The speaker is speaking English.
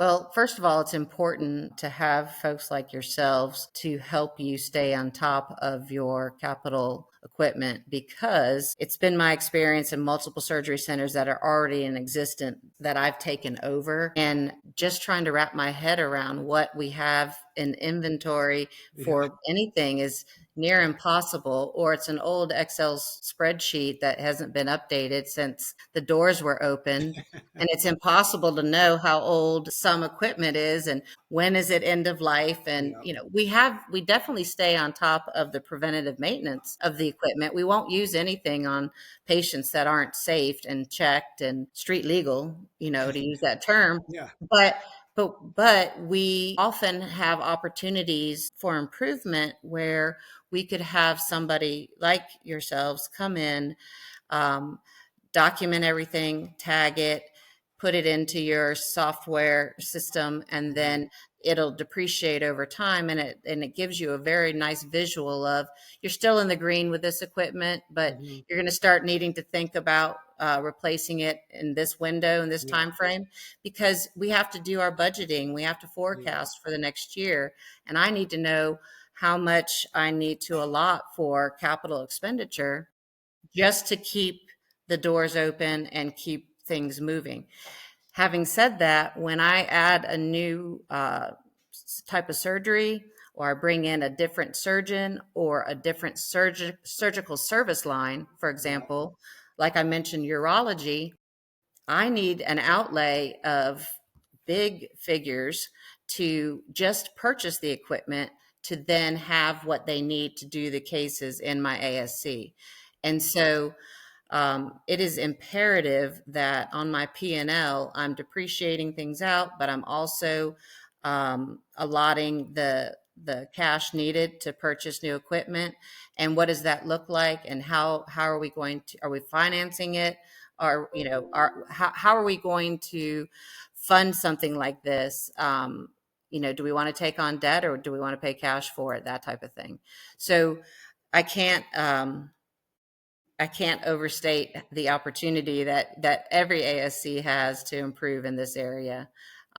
Well, first of all, it's important to have folks like yourselves to help you stay on top of your capital equipment, because it's been my experience in multiple surgery centers that are already in existence that I've taken over, and just trying to wrap my head around what we have in inventory Yeah. for anything is near impossible, or it's an old Excel spreadsheet that hasn't been updated since the doors were open. And it's impossible to know how old some equipment is and when is it end of life. And, Yeah. we definitely stay on top of the preventative maintenance of the equipment. We won't use anything on patients that aren't safed and checked and street legal, to use that term. Yeah. But but we often have opportunities for improvement where we could have somebody like yourselves come in, um, document everything, tag it, put it into your software system, and Mhm. then it'll depreciate over time, and it gives you a very nice visual of you're still in the green with this equipment, but Mhm. you're going to start needing to think about replacing it in this window, in this Yeah. time frame, because we have to do our budgeting, we have to Yeah. forecast for the next year, and I need to know how much I need to allot for capital expenditure just to keep the doors open and keep things moving. Having said that, when I add a new type of surgery, or I bring in a different surgeon or a different surgical service line, for Yeah. example, like I mentioned, urology, I need an outlay of big figures to just purchase the equipment to then have what they need to do the cases in my ASC. And so it is imperative that on my P&L, I'm depreciating things out, but I'm also allotting the cash needed to purchase new equipment. And what does that look like? And how are we going to, are we financing it? Or, how are we going to fund something like this? Do we want to take on debt, or do we want to pay cash for it? That type of thing. So I can't, I can't overstate the opportunity that every ASC has to improve in this area.